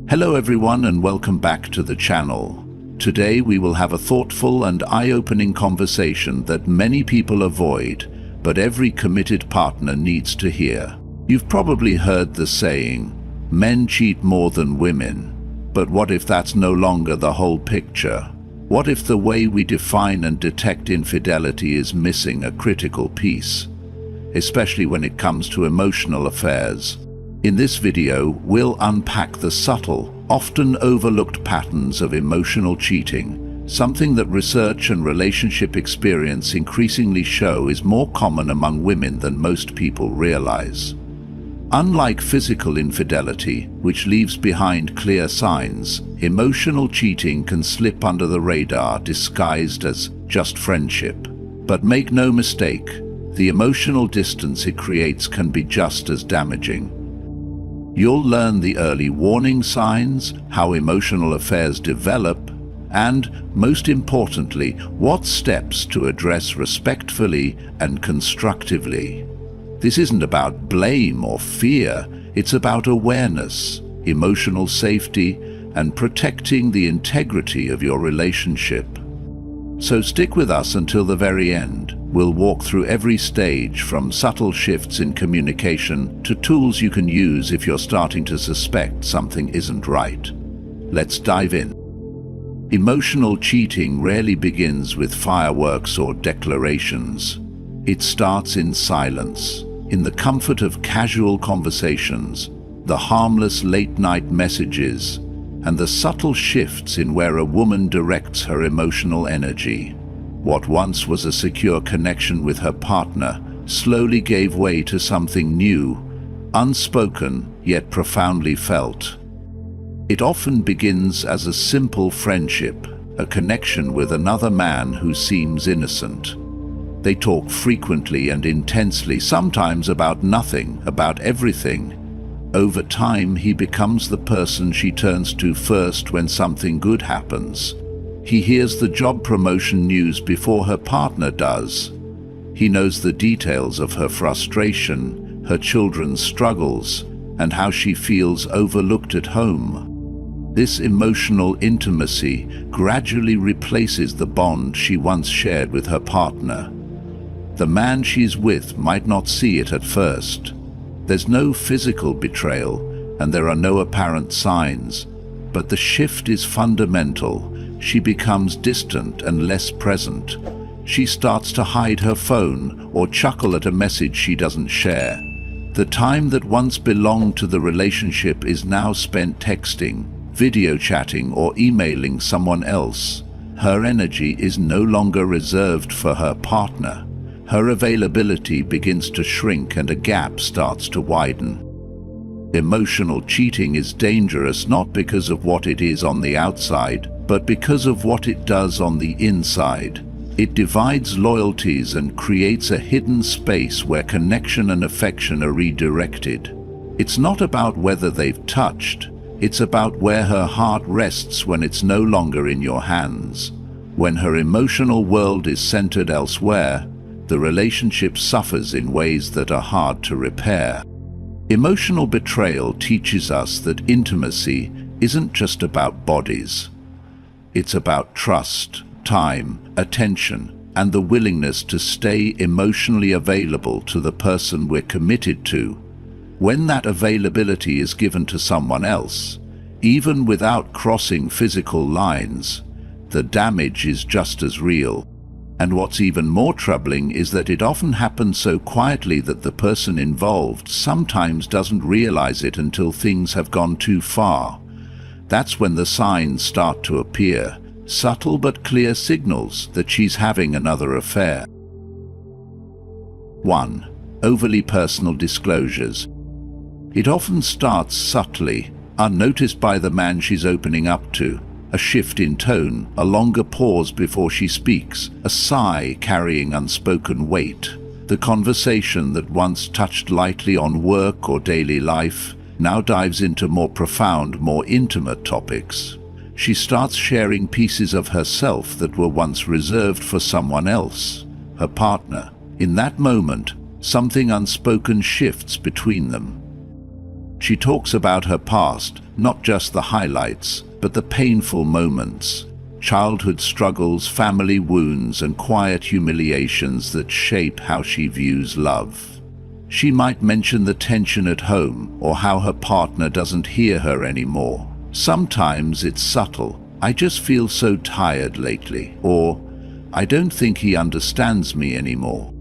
Hello everyone and welcome back to the channel. Today we will have a thoughtful and eye-opening conversation that many people avoid, but every committed partner needs to hear. You've probably heard the saying, men cheat more than women. But what if that's no longer the whole picture? What if the way we define and detect infidelity is missing a critical piece, especially when it comes to emotional affairs? In this video, we'll unpack the subtle, often overlooked patterns of emotional cheating, something that research and relationship experience increasingly show is more common among women than most people realize. Unlike physical infidelity, which leaves behind clear signs, emotional cheating can slip under the radar disguised as just friendship. But make no mistake, the emotional distance it creates can be just as damaging. You'll learn the early warning signs, how emotional affairs develop, and, most importantly, what steps to address respectfully and constructively. This isn't about blame or fear, it's about awareness, emotional safety, and protecting the integrity of your relationship. So stick with us until the very end. We'll walk through every stage, from subtle shifts in communication to tools you can use if you're starting to suspect something isn't right. Let's dive in. Emotional cheating rarely begins with fireworks or declarations. It starts in silence, in the comfort of casual conversations, the harmless late-night messages, and the subtle shifts in where a woman directs her emotional energy. What once was a secure connection with her partner slowly gave way to something new, unspoken yet profoundly felt. It often begins as a simple friendship, a connection with another man who seems innocent. They talk frequently and intensely, sometimes about nothing, about everything. Over time, he becomes the person she turns to first when something good happens. He hears the job promotion news before her partner does. He knows the details of her frustration, her children's struggles, and how she feels overlooked at home. This emotional intimacy gradually replaces the bond she once shared with her partner. The man she's with might not see it at first. There's no physical betrayal, and there are no apparent signs, but the shift is fundamental. She becomes distant and less present. She starts to hide her phone or chuckle at a message she doesn't share. The time that once belonged to the relationship is now spent texting, video chatting, or emailing someone else. Her energy is no longer reserved for her partner. Her availability begins to shrink and a gap starts to widen. Emotional cheating is dangerous not because of what it is on the outside, but because of what it does on the inside. It divides loyalties and creates a hidden space where connection and affection are redirected. It's not about whether they've touched, it's about where her heart rests when it's no longer in your hands. When her emotional world is centered elsewhere, the relationship suffers in ways that are hard to repair. Emotional betrayal teaches us that intimacy isn't just about bodies. It's about trust, time, attention, and the willingness to stay emotionally available to the person we're committed to. When that availability is given to someone else, even without crossing physical lines, the damage is just as real. And what's even more troubling is that it often happens so quietly that the person involved sometimes doesn't realize it until things have gone too far. That's when the signs start to appear, subtle but clear signals that she's having another affair. 1. Overly personal disclosures. It often starts subtly, unnoticed by the man she's opening up to. A shift in tone, a longer pause before she speaks, a sigh carrying unspoken weight. The conversation that once touched lightly on work or daily life now dives into more profound, more intimate topics. She starts sharing pieces of herself that were once reserved for someone else, her partner. In that moment, something unspoken shifts between them. She talks about her past, not just the highlights, but the painful moments, childhood struggles, family wounds, and quiet humiliations that shape how she views love. She might mention the tension at home or how her partner doesn't hear her anymore. Sometimes it's subtle. "I just feel so tired lately," or "I don't think he understands me anymore."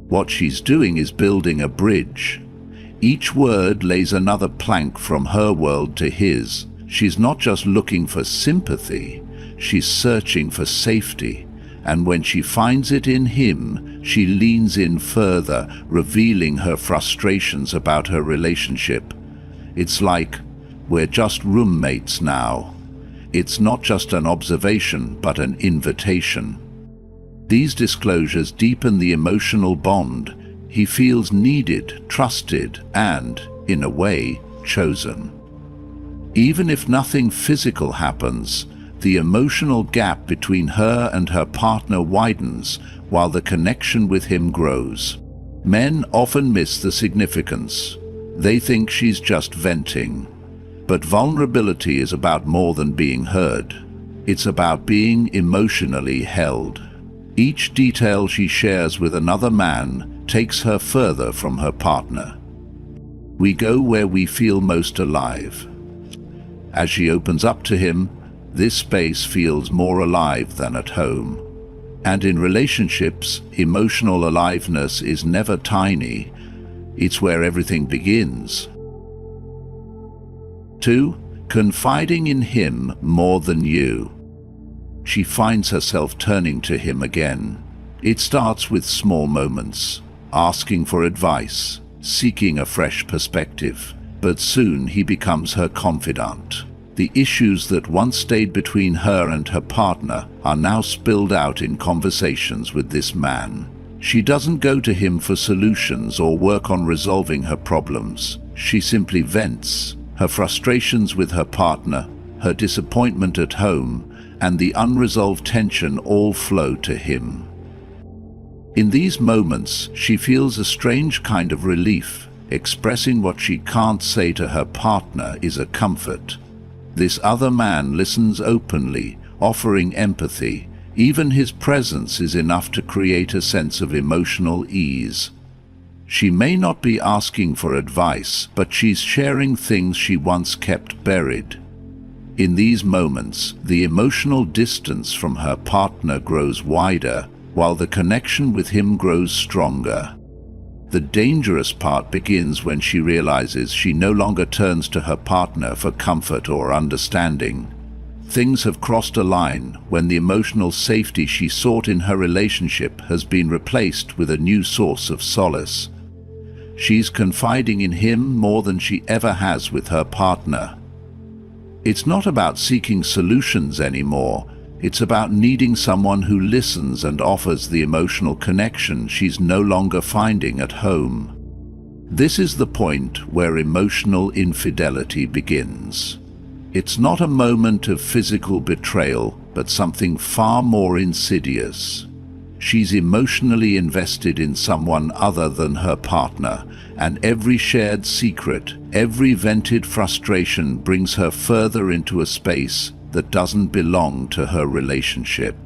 What she's doing is building a bridge. Each word lays another plank from her world to his. She's not just looking for sympathy, she's searching for safety. And when she finds it in him, she leans in further, revealing her frustrations about her relationship. It's like, "We're just roommates now." It's not just an observation, but an invitation. These disclosures deepen the emotional bond. He feels needed, trusted, and, in a way, chosen. Even if nothing physical happens, the emotional gap between her and her partner widens while the connection with him grows. Men often miss the significance. They think she's just venting. But vulnerability is about more than being heard. It's about being emotionally held. Each detail she shares with another man takes her further from her partner. We go where we feel most alive. As she opens up to him, this space feels more alive than at home. And in relationships, emotional aliveness is never tiny. It's where everything begins. 2. Confiding in him more than you. She finds herself turning to him again. It starts with small moments, asking for advice, seeking a fresh perspective. But soon he becomes her confidant. The issues that once stayed between her and her partner are now spilled out in conversations with this man. She doesn't go to him for solutions or work on resolving her problems. She simply vents. Her frustrations with her partner, her disappointment at home, and the unresolved tension all flow to him. In these moments, she feels a strange kind of relief. Expressing what she can't say to her partner is a comfort. This other man listens openly, offering empathy. Even his presence is enough to create a sense of emotional ease. She may not be asking for advice, but she's sharing things she once kept buried. In these moments, the emotional distance from her partner grows wider, while the connection with him grows stronger. The dangerous part begins when she realizes she no longer turns to her partner for comfort or understanding. Things have crossed a line when the emotional safety she sought in her relationship has been replaced with a new source of solace. She's confiding in him more than she ever has with her partner. It's not about seeking solutions anymore. It's about needing someone who listens and offers the emotional connection she's no longer finding at home. This is the point where emotional infidelity begins. It's not a moment of physical betrayal, but something far more insidious. She's emotionally invested in someone other than her partner, and every shared secret, every vented frustration brings her further into a space that doesn't belong to her relationship.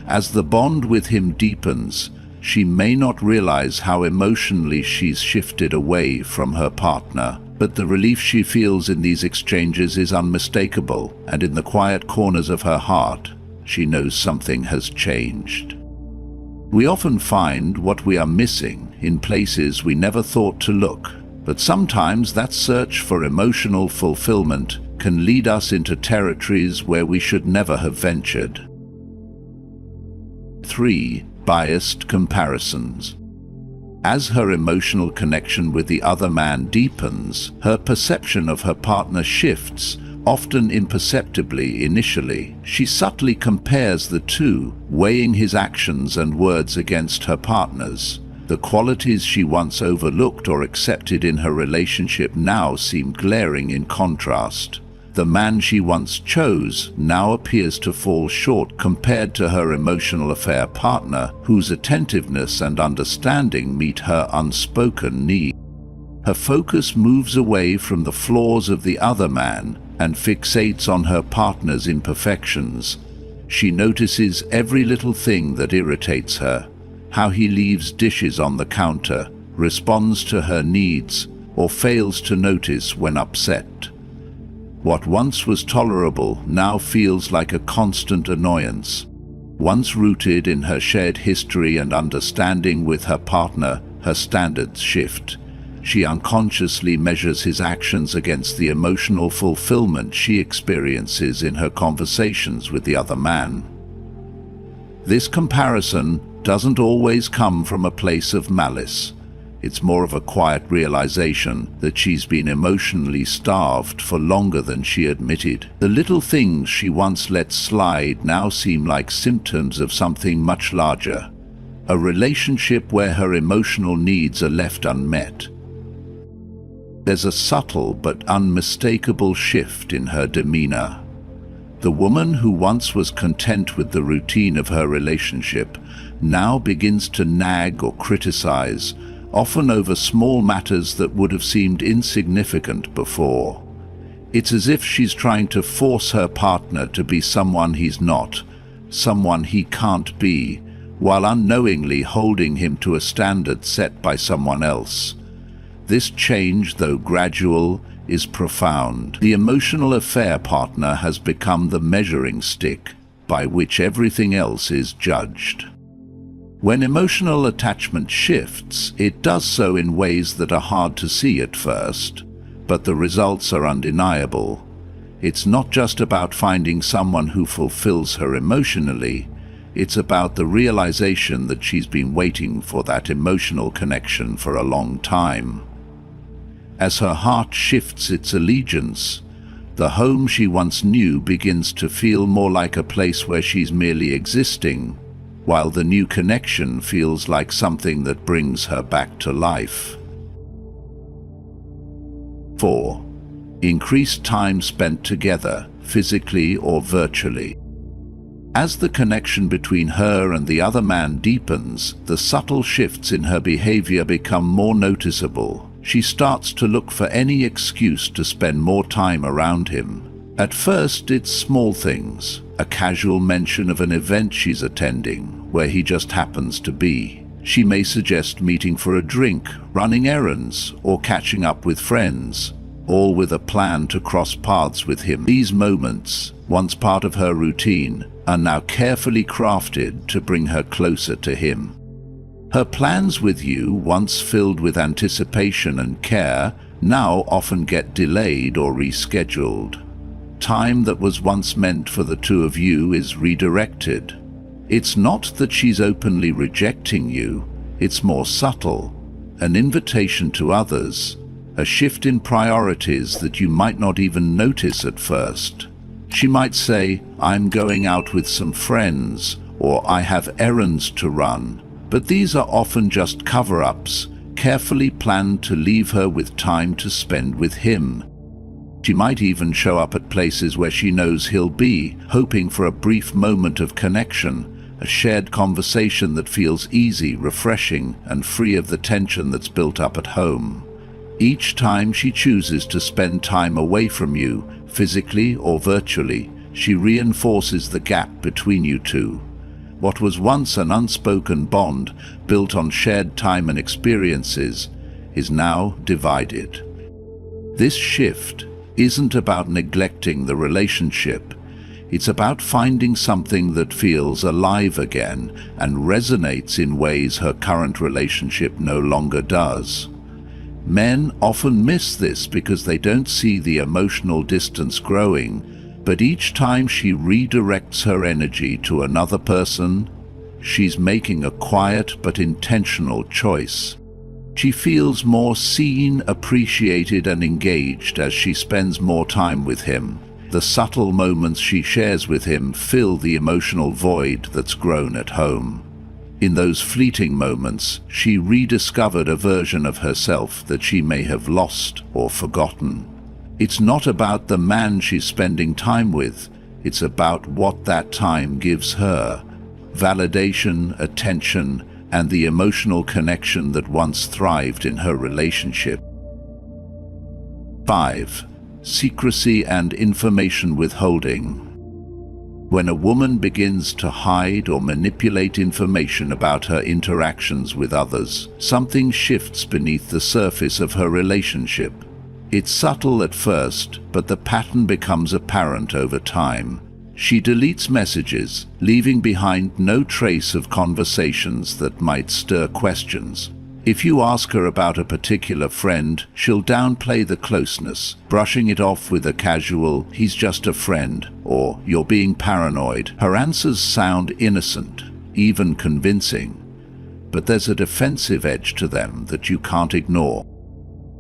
As the bond with him deepens, she may not realize how emotionally she's shifted away from her partner, but the relief she feels in these exchanges is unmistakable, and in the quiet corners of her heart, she knows something has changed. We often find what we are missing in places we never thought to look, but sometimes that search for emotional fulfillment can lead us into territories where we should never have ventured. 3. Biased comparisons. As her emotional connection with the other man deepens, her perception of her partner shifts, often imperceptibly initially. She subtly compares the two, weighing his actions and words against her partner's. The qualities she once overlooked or accepted in her relationship now seem glaring in contrast. The man she once chose now appears to fall short compared to her emotional affair partner, whose attentiveness and understanding meet her unspoken needs. Her focus moves away from the flaws of the other man and fixates on her partner's imperfections. She notices every little thing that irritates her, how he leaves dishes on the counter, responds to her needs, or fails to notice when upset. What once was tolerable now feels like a constant annoyance. Once rooted in her shared history and understanding with her partner, her standards shift. She unconsciously measures his actions against the emotional fulfillment she experiences in her conversations with the other man. This comparison doesn't always come from a place of malice. It's more of a quiet realization that she's been emotionally starved for longer than she admitted. The little things she once let slide now seem like symptoms of something much larger, a relationship where her emotional needs are left unmet. There's a subtle but unmistakable shift in her demeanor. The woman who once was content with the routine of her relationship now begins to nag or criticize, often over small matters that would have seemed insignificant before. It's as if she's trying to force her partner to be someone he's not, someone he can't be, while unknowingly holding him to a standard set by someone else. This change, though gradual, is profound. The emotional affair partner has become the measuring stick by which everything else is judged. When emotional attachment shifts, it does so in ways that are hard to see at first, but the results are undeniable. It's not just about finding someone who fulfills her emotionally, it's about the realization that she's been waiting for that emotional connection for a long time. As her heart shifts its allegiance, the home she once knew begins to feel more like a place where she's merely existing, while the new connection feels like something that brings her back to life. 4. Increased time spent together, physically or virtually. As the connection between her and the other man deepens, the subtle shifts in her behavior become more noticeable. She starts to look for any excuse to spend more time around him. At first, it's small things, a casual mention of an event she's attending, where he just happens to be. She may suggest meeting for a drink, running errands, or catching up with friends, all with a plan to cross paths with him. These moments, once part of her routine, are now carefully crafted to bring her closer to him. Her plans with you, once filled with anticipation and care, now often get delayed or rescheduled. Time that was once meant for the two of you is redirected. It's not that she's openly rejecting you, it's more subtle, an invitation to others, a shift in priorities that you might not even notice at first. She might say, "I'm going out with some friends," or "I have errands to run," but these are often just cover-ups, carefully planned to leave her with time to spend with him. She might even show up at places where she knows he'll be, hoping for a brief moment of connection, a shared conversation that feels easy, refreshing, and free of the tension that's built up at home. Each time she chooses to spend time away from you, physically or virtually, she reinforces the gap between you two. What was once an unspoken bond, built on shared time and experiences, is now divided. This shift isn't about neglecting the relationship. It's about finding something that feels alive again and resonates in ways her current relationship no longer does. Men often miss this because they don't see the emotional distance growing, but each time she redirects her energy to another person, she's making a quiet but intentional choice. She feels more seen, appreciated, and engaged as she spends more time with him. The subtle moments she shares with him fill the emotional void that's grown at home. In those fleeting moments, she rediscovered a version of herself that she may have lost or forgotten. It's not about the man she's spending time with, it's about what that time gives her. Validation, attention, and the emotional connection that once thrived in her relationship. 5. Secrecy and information withholding. When a woman begins to hide or manipulate information about her interactions with others, something shifts beneath the surface of her relationship. It's subtle at first, but the pattern becomes apparent over time. She deletes messages, leaving behind no trace of conversations that might stir questions. If you ask her about a particular friend, she'll downplay the closeness, brushing it off with a casual, "he's just a friend," or "you're being paranoid." Her answers sound innocent, even convincing, but there's a defensive edge to them that you can't ignore.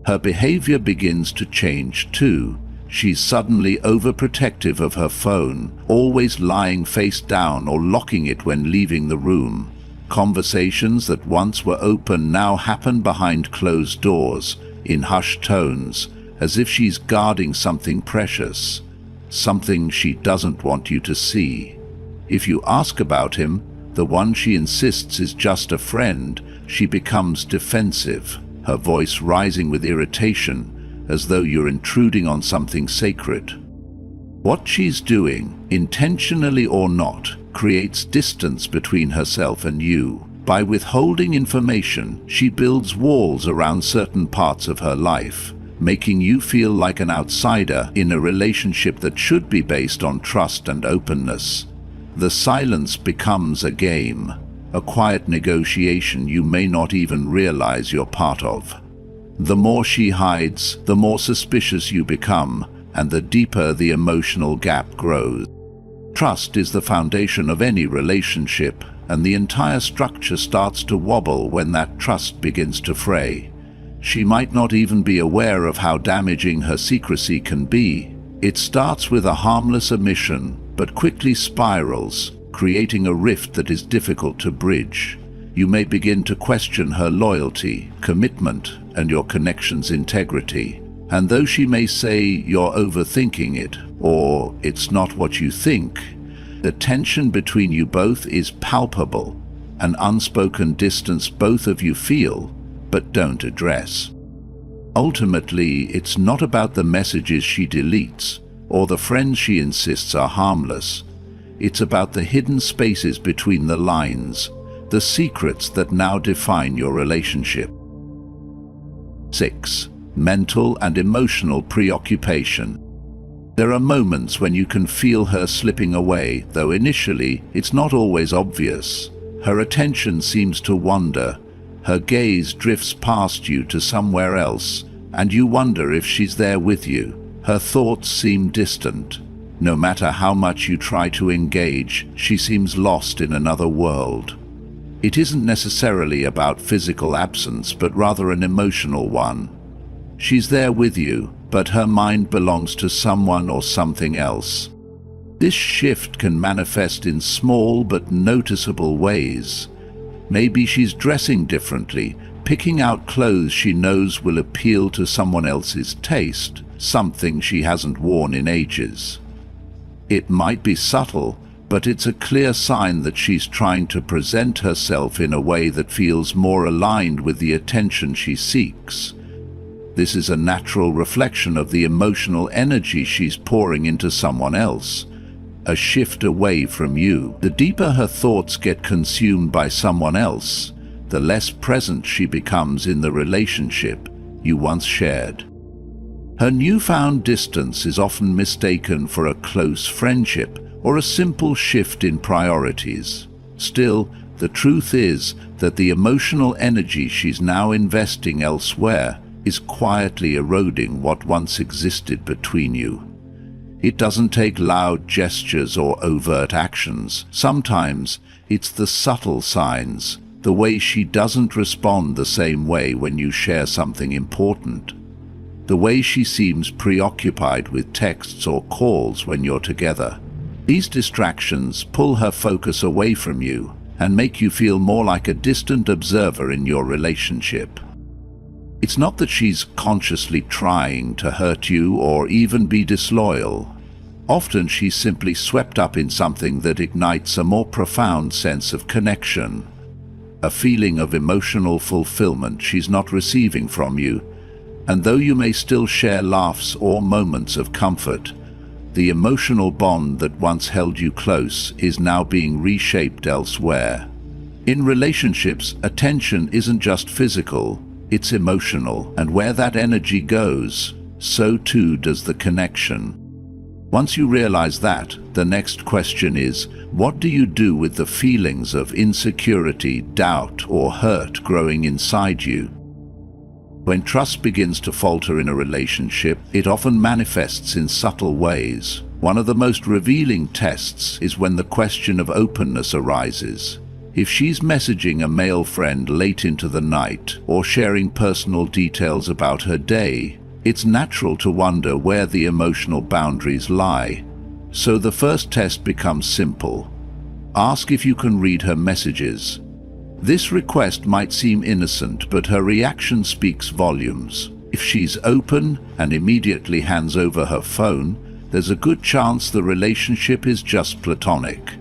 Her behavior begins to change too. She's suddenly overprotective of her phone, always lying face down or locking it when leaving the room. Conversations that once were open now happen behind closed doors, in hushed tones, as if she's guarding something precious, something she doesn't want you to see. If you ask about him, the one she insists is just a friend, she becomes defensive, her voice rising with irritation, as though you're intruding on something sacred. What she's doing, intentionally or not, creates distance between herself and you. By withholding information, she builds walls around certain parts of her life, making you feel like an outsider in a relationship that should be based on trust and openness. The silence becomes a game, a quiet negotiation you may not even realize you're part of. The more she hides, the more suspicious you become, and the deeper the emotional gap grows. Trust is the foundation of any relationship, and the entire structure starts to wobble when that trust begins to fray. She might not even be aware of how damaging her secrecy can be. It starts with a harmless omission, but quickly spirals, creating a rift that is difficult to bridge. You may begin to question her loyalty, commitment, and your connection's integrity. And though she may say you're overthinking it, or it's not what you think, the tension between you both is palpable, an unspoken distance both of you feel, but don't address. Ultimately, it's not about the messages she deletes, or the friends she insists are harmless. It's about the hidden spaces between the lines, the secrets that now define your relationship. 6. Mental and emotional preoccupation. There are moments when you can feel her slipping away, though initially it's not always obvious. Her attention seems to wander, her gaze drifts past you to somewhere else, and you wonder if she's there with you. Her thoughts seem distant. No matter how much you try to engage, she seems lost in another world. It isn't necessarily about physical absence, but rather an emotional one. She's there with you, but her mind belongs to someone or something else. This shift can manifest in small but noticeable ways. Maybe she's dressing differently, picking out clothes she knows will appeal to someone else's taste, something she hasn't worn in ages. It might be subtle, but it's a clear sign that she's trying to present herself in a way that feels more aligned with the attention she seeks. This is a natural reflection of the emotional energy she's pouring into someone else, a shift away from you. The deeper her thoughts get consumed by someone else, the less present she becomes in the relationship you once shared. Her newfound distance is often mistaken for a close friendship or a simple shift in priorities. Still, the truth is that the emotional energy she's now investing elsewhere is quietly eroding what once existed between you. It doesn't take loud gestures or overt actions. Sometimes it's the subtle signs, the way she doesn't respond the same way when you share something important, the way she seems preoccupied with texts or calls when you're together. These distractions pull her focus away from you and make you feel more like a distant observer in your relationship. It's not that she's consciously trying to hurt you or even be disloyal. Often she's simply swept up in something that ignites a more profound sense of connection, a feeling of emotional fulfillment she's not receiving from you, And though you may still share laughs or moments of comfort, the emotional bond that once held you close is now being reshaped elsewhere. In relationships, attention isn't just physical, it's emotional, and where that energy goes, so too does the connection. Once you realize that, the next question is, what do you do with the feelings of insecurity, doubt, or hurt growing inside you? When trust begins to falter in a relationship, it often manifests in subtle ways. One of the most revealing tests is when the question of openness arises. If she's messaging a male friend late into the night or sharing personal details about her day, it's natural to wonder where the emotional boundaries lie. So the first test becomes simple. Ask if you can read her messages. This request might seem innocent, but her reaction speaks volumes. If she's open and immediately hands over her phone, there's a good chance the relationship is just platonic.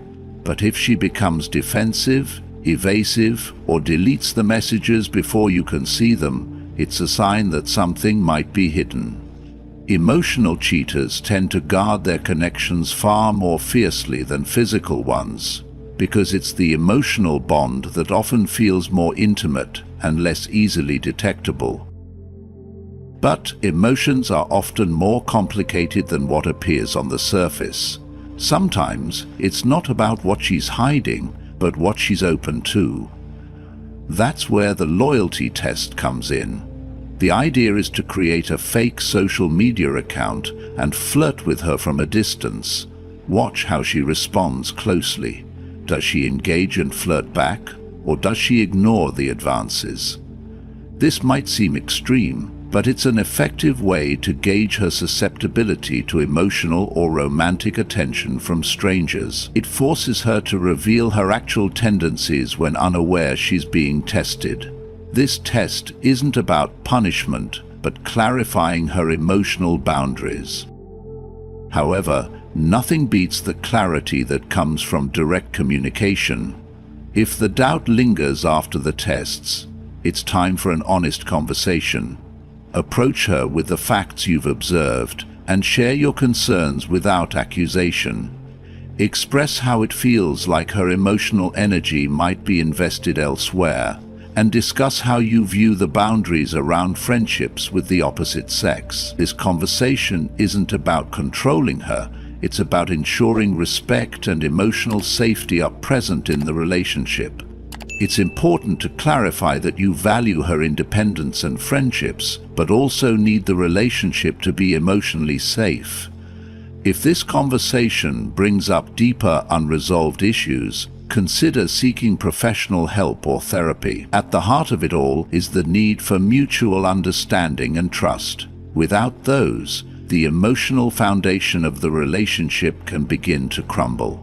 But if she becomes defensive, evasive, or deletes the messages before you can see them, it's a sign that something might be hidden. Emotional cheaters tend to guard their connections far more fiercely than physical ones, because it's the emotional bond that often feels more intimate and less easily detectable. But emotions are often more complicated than what appears on the surface. Sometimes it's not about what she's hiding, but what she's open to. That's where the loyalty test comes in. The idea is to create a fake social media account and flirt with her from a distance. Watch how she responds closely. Does she engage and flirt back, or does she ignore the advances? This might seem extreme, but it's an effective way to gauge her susceptibility to emotional or romantic attention from strangers. It forces her to reveal her actual tendencies when unaware she's being tested. This test isn't about punishment, but clarifying her emotional boundaries. However, nothing beats the clarity that comes from direct communication. If the doubt lingers after the tests, it's time for an honest conversation. Approach her with the facts you've observed and share your concerns without accusation. Express how it feels like her emotional energy might be invested elsewhere, and discuss how you view the boundaries around friendships with the opposite sex. This conversation isn't about controlling her, it's about ensuring respect and emotional safety are present in the relationship. It's important to clarify that you value her independence and friendships, but also need the relationship to be emotionally safe. If this conversation brings up deeper unresolved issues, consider seeking professional help or therapy. At the heart of it all is the need for mutual understanding and trust. Without those, the emotional foundation of the relationship can begin to crumble.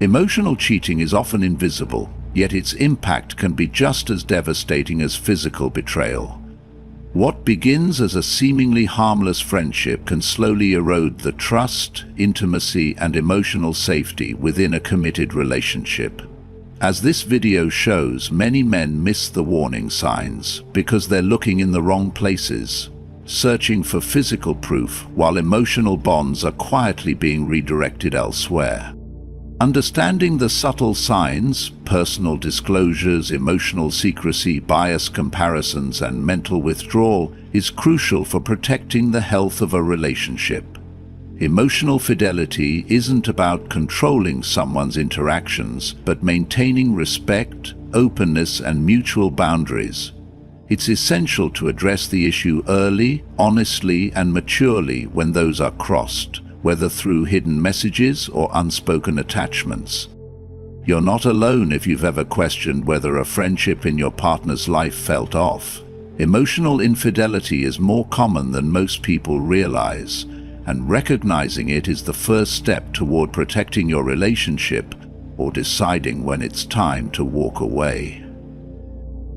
Emotional cheating is often invisible, yet its impact can be just as devastating as physical betrayal. What begins as a seemingly harmless friendship can slowly erode the trust, intimacy, and emotional safety within a committed relationship. As this video shows, many men miss the warning signs because they're looking in the wrong places, searching for physical proof while emotional bonds are quietly being redirected elsewhere. Understanding the subtle signs, personal disclosures, emotional secrecy, bias comparisons, and mental withdrawal is crucial for protecting the health of a relationship. Emotional fidelity isn't about controlling someone's interactions, but maintaining respect, openness, and mutual boundaries. It's essential to address the issue early, honestly, and maturely when those are crossed, whether through hidden messages or unspoken attachments. You're not alone if you've ever questioned whether a friendship in your partner's life felt off. Emotional infidelity is more common than most people realize, and recognizing it is the first step toward protecting your relationship or deciding when it's time to walk away.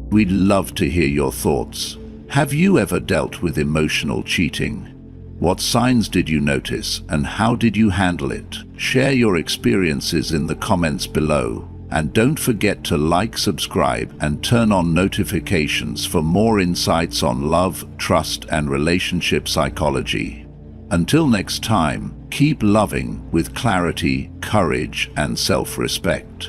We'd love to hear your thoughts. Have you ever dealt with emotional cheating? What signs did you notice, and how did you handle it? Share your experiences in the comments below. And don't forget to like, subscribe, and turn on notifications for more insights on love, trust, and relationship psychology. Until next time, keep loving with clarity, courage, and self-respect.